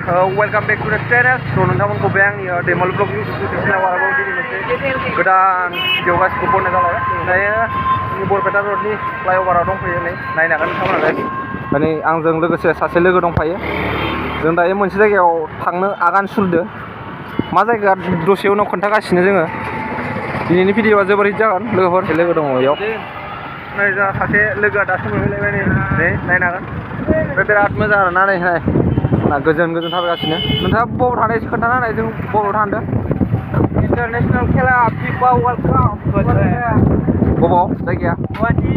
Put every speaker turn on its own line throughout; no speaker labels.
Welcome back to the channel. तो नोंथांमोनखौ बे आंनि दैमालु ब्लग इउटुब चेनेलाव आरोबाव दिनै मोनसे गोदान भिडिअ गासिखौ बनाय जाबाय। दायो जोंनि बरपेटा रडनि फ्लाइअभाराव दंफैयो। नै नायनो हागोन नोंथांमोना। माने आंजों लोगोसे सासे लोगो दंफायो। जों दायो मोनसे जायगायाव थांनो आगान सुरदो। मा जायगा दसे उनाव खोन्थागासिनो जोङो। दिनैनि भिडिअआ जोबोर हिट जागोन। लोगो दङ बेयाव। नै जोंहा सासे लोगोआ दासो मोनहैलायबाय। नै नायनो हागोन। बिराद मोजां आरोना नै गोजोन थाबायगासिनो। नोंथाङा बबाव थानाय एसे खोन्थाना होनाय। जों बबाव थांदों?
इन्टारनेशनल खेला फिफा वर्ल्ड काप
बबाव जायगाया?
गुवाहाटी।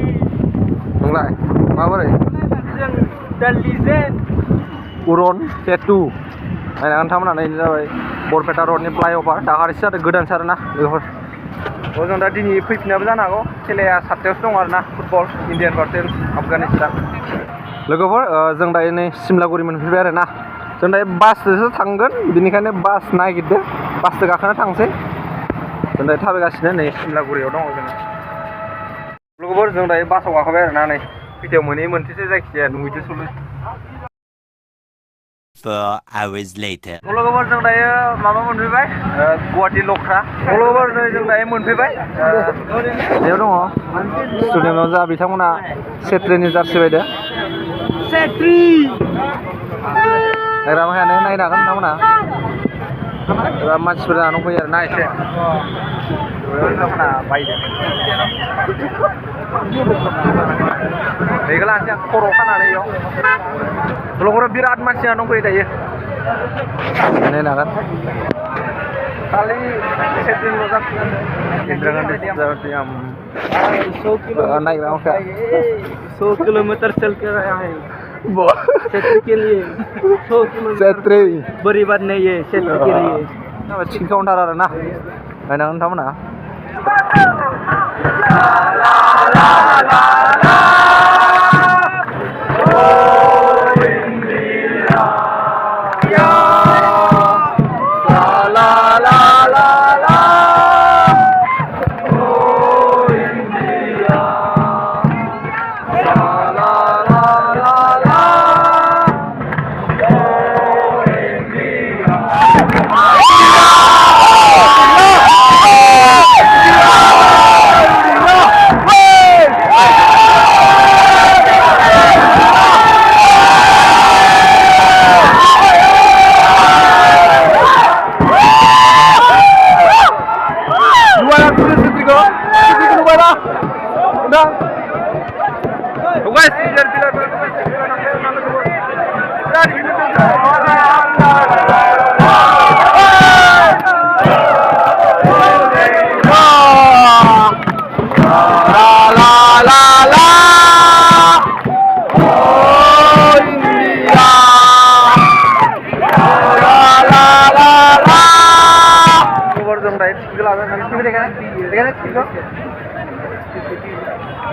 नोंलाय माबोरै?
जों दा लिजेन्ड
उरन सेतु नायना नोंथांमोना नै जाबाय बरपेटा रडनि फ्लाइअभार। दाखालिसो जादों, गोदानसो आरोना लोगोफोर। जों दा दिनै फैफिनाबो जानो हागौ। खेलाया 7थायावसो दं आरोना, फुटबल इण्डियान भार्सेस आफगानिस्तान। लोगोफोर जों दायो नै सिमलागुरि मोनफैबाय आरोना। जों दायो बासजोंसो थांगोन, बेनिखायनो बास नागिरदो। बासजों गाखोना थांसै। जों दायो थाबायगासिनो नै सिमलागुरियाव दङ जोङो। लोगोफोर जों दायो बासाव गाखोबाय आरोना। नै खैथायाव मोनहैसै जायखिजाया नुहैदो सलै।
hours later.
लोगोफोर जों दायो माबा मोनफैबाय, गुवाहाटी लख्रा। लोगोफोर नै जों दायो मोनफैबाय। बेयाव दङ स्टुडियामाव जा बिथांमोना सेत्रिनि जार्सि बायदो।
सेत्रि
नायनो हागोन नोंथांमोना। मानसिफोर जानानै फैयो आरोना एसे। नोंथांमोना बायदों। बेखौ लानोसै आं खर'आव खानानै इयाव। लोगोफोर बिराद मानसि जाना दंफैयो दायो। नायनो हागोन। खालि सेत्रिनिल' जासिगोन। इन्दिरा गान्धी स्टेडियाम।
100 किलोमीटर चल के आया है क्षेत्र के लिए। 100 किलोमीटर बड़ी बात नहीं है क्षेत्र के लिए।
चिकेन काउन्टार आरोना। नायनो हागोन नोंथांमोना।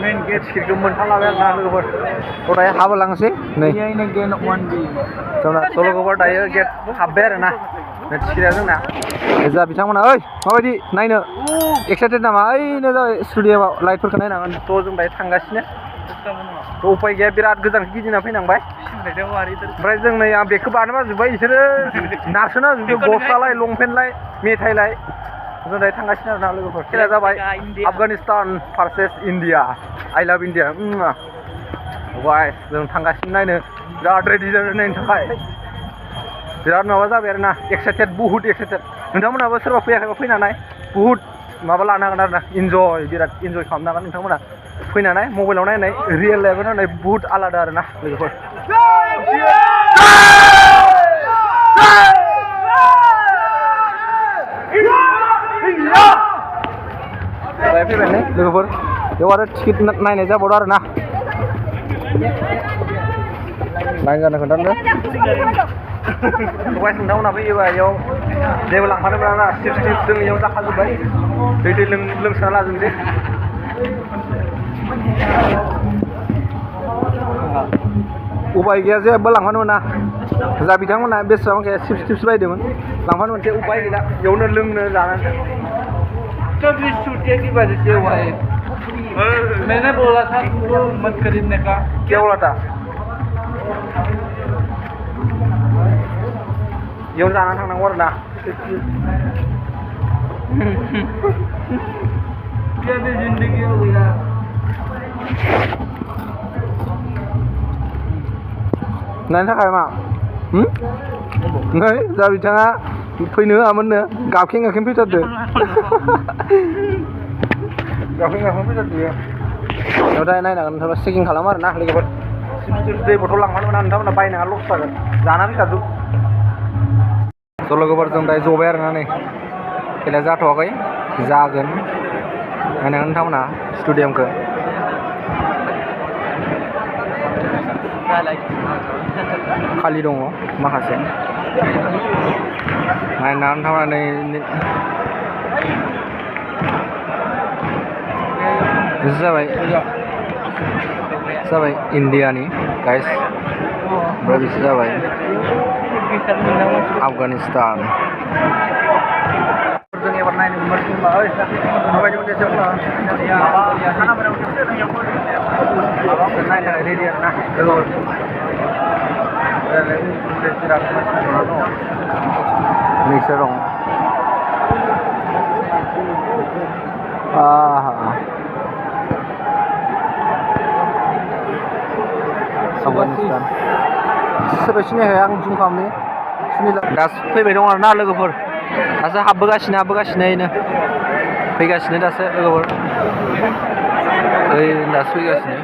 मेन गेट सिटखौ मोनथारलाबाय आरोना लोगोफोर। दायो हाबोलांसै नै
गेट 1B।
लोगोफोर दायो गेट हाबबाय आरोना। टिकेटआ जोंना जा बिथांमोना। ओइ माबायदि नायनो एक्साइटेड नामा? ओइनो जाबाय स्टुडियामाव लाइटफोरखौ नायनांगोन। थ' जों दायो थांगासिनो। उपाय गैया, बिराद गोजान गिदिंना फैनांबाय। ओमफ्राय जों नै आं बेगखौ बानो बाजोब्बाय। बिसोरो नारसोना होजोबदों, गस्लालाय लंपेन्टलाय मेथाइलाय। जों दायो थांगासिनो आरोना लोगोफोर। खेलाया जाबाय आफगानिस्तान भार्सेस इण्डिया। आइ लाभ इण्डिया। वाइस जों थांगासिनो नायनो। बिराद रेडि जादों नायनो थाखाय। बिराद माबा जाबाय आरोना, एक्साइटेड, बुहुत एक्साइटेड। नोंथांमोनाबो सोरबा फैयाखैबा फैनानै बुहुत माबा लानो हागोन आरोना। इन्जय, बिराद इन्जय खालामनो हागोन नोंथांमोना फैनानै। मबाइलाव नायनाय रियेल लाइफआव नायनाय बुहुत आलादा आरोना लोगोफोर। फैबाय नै लोगोफोर। बेयाव आरो टिकेट नायनाय जाबावदों आरोना। नायजानो खोन्थानो नोंथांमोना फैयोबा इयाव जेबो लांफानो मोना ना। चिप्स जों इयाव जाखाजोब्बाय। दै लोंसोना लाजोबदो। उपाय गैया, जेबो लांफानो मोना। जा बिथांमोना बेसेबां चिप्स बायदोंमोन, लांफानो मोनसे उपाय गैला। बेयावनो लोंनो जानानै।
चौबीस छुट्टियों की वजह से हुआ है। मैंने बोला था तुमको मत खरीदने का।
क्या बोला था? इयाव जानानै थांनांगौ आरो ना
Jadi जिंदगी हो गया
नायनो थाखाय मा नै जा बिथाङा फैनो होआमोननो गाबखें गाबखें फैथारदो गाबखें गाबखें फैथारदो बेयाव दा नायनांगोन नोंथाङा चेकिं खालामो आरो ना लोगोफोर दै बथल लांफानो मोना नोंथांमोना बायनाङा लस जागोन जाना फैखाजोब ज' लोगोफोर जों दायो जबाय आरो ना नै खेलाया जाथ'वाखै जागोन नायनांगोन नोंथांमोना स्टेडियामखौ खालि दङ माखासे नायनानै थांनानै जाबाय इन्डियानि गाइस ओमफ्राय बिसोर जाबाय आफगानिस्तान जों एबार नायनो मोनबाय माबायदि मोनसे नायनो रेडि आरो ना मिक्सार दं आफगानिस्तान सोरबा सिनायाखै आं जुम खालामनि दासो फैबाय दं आरो ना लोगोफोर दासो हाबबोगासिनो फैगासिनो दासो लोगोफोर दासो फैगासिनो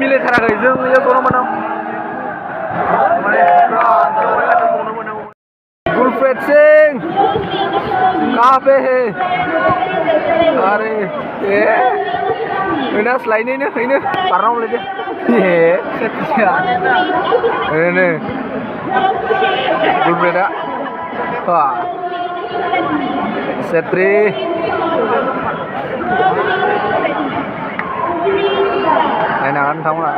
मिलायथाराखै जों इयाव जनो मोनदों गुलफ्रेड सिं कहाँ पे है अरे ये इना स्लाइड नहीं बारना बोले दे ये ini गुलफ्रेडा wah Setri enakan kamu lah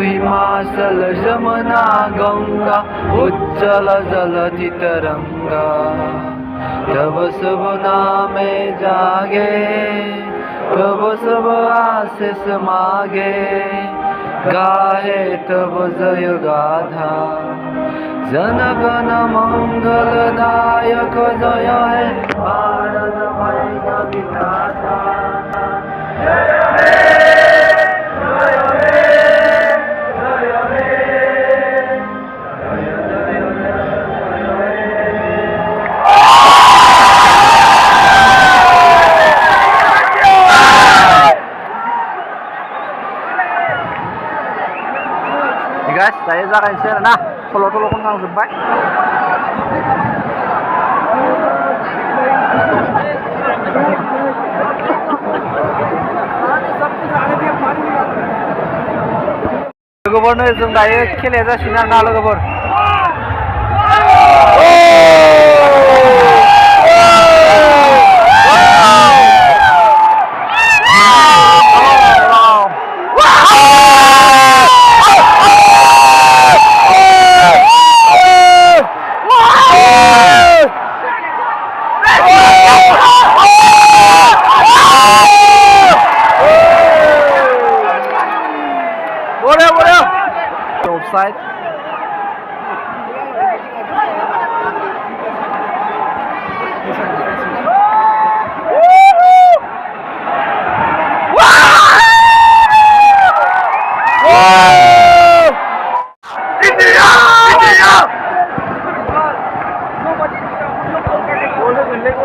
Himachal Jamuna Ganga उज्जल जलधि तरंगा तब सब नामे जागे तब सब आशीष मागे गाहे तब जय गाथा जन गण मंगल दायक जय है भारत guys, saya जागायनोसै आरो ना सल' खनखांजोब्बाय लोगोफोर नै जों दायो खेलाया जासिगोन आरो ना लोगोफोर offside.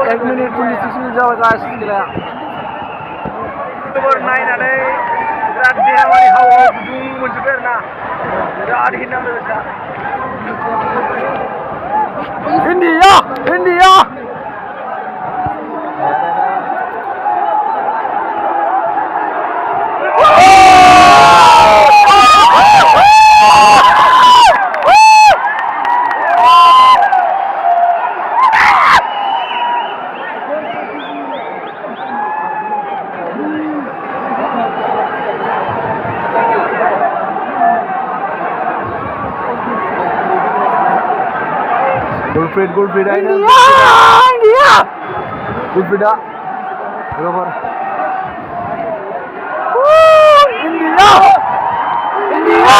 एक मिनिट 26 मिनिट जाबाय गाइस खेलाया नायनानै बिराद देहामानि हाव हाव गुदुं मोनजोब्बाय आरो ना बिराद हिननांगौ गोसा India India Gulfried India Gulfried Robert India India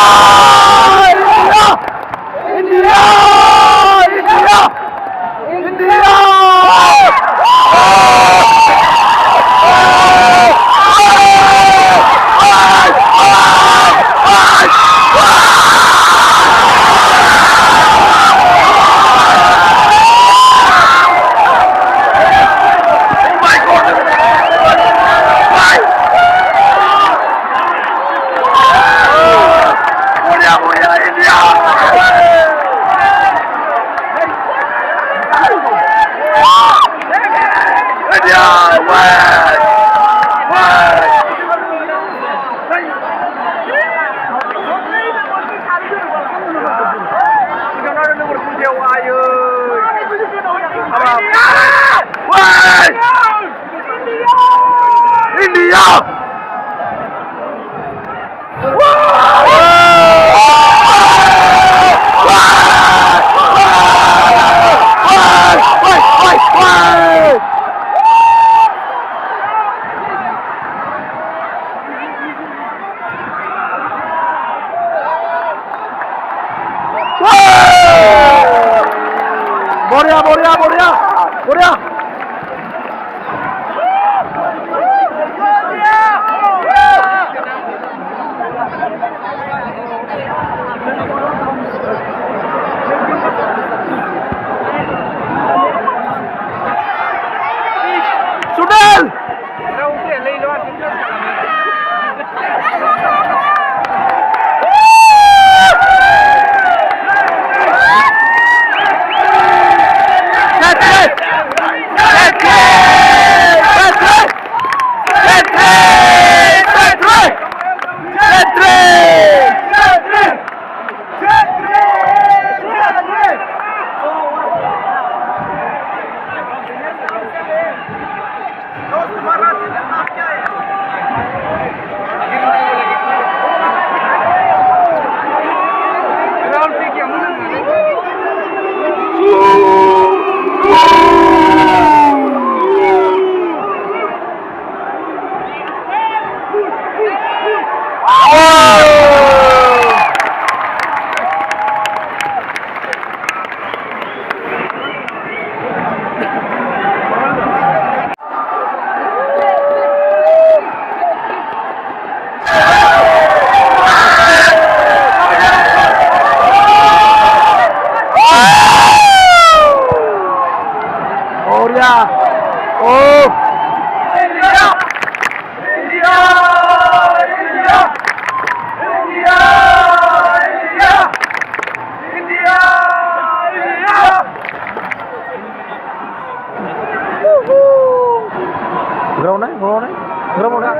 India India India Korea Sudel Geraw này, geraw này, geraw một cái.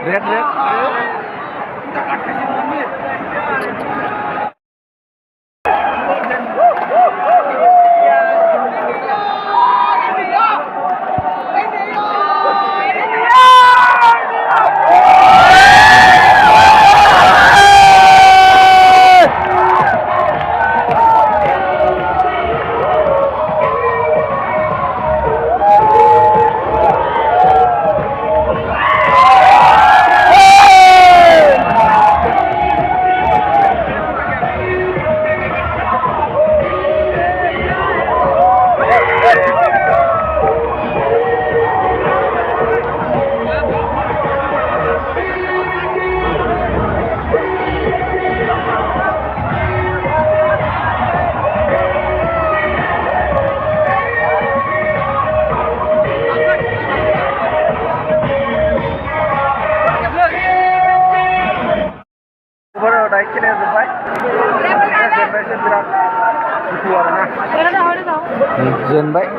Red, red. Đây cái này rồi vậy. Birat itu arahnya. Jen baik.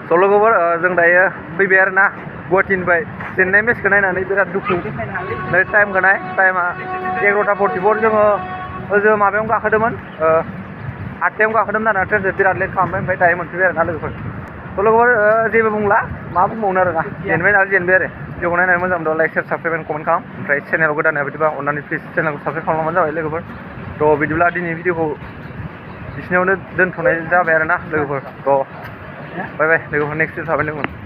Solo gobar जों दायो फैबाय आरोना गुवाहाटीनिफ्राय जेननाय मेचखौ नायनानै बिराद दुखु दायो time गनाय टाइमा 11:44 जोङो ओजों माबायाव गाखोदोंमोन 8टायाव गाखोदोंमोन आरोना ट्रेनजों बिराद लेट खालामबाय ओमफ्राय दायो मोनफैबाय आरोना लोगोफोर सलो गोबार जेबो बुंला मा बुंबावनो आरोना जेनबाय नालाय जेनबाय आरो भिडिअखौ नायनानै मोजां मोनदों like share subscribe end comment खालाम ओमफ्राय चेनेलाव गोदान बिदिबा अननानै प्लिज चेनेलखौ साबसक्राइब खालामबानो जाबाय लोगोफोर थ' बिदिब्ला दिनै भिडिअखौ बिसिनियावनो दोनथ'नाय जाबाय आरोना लोगोफोर थ' बाय बाय लोगोफोर नेक्स्ट भिडिअ थाबाय लोगोफोर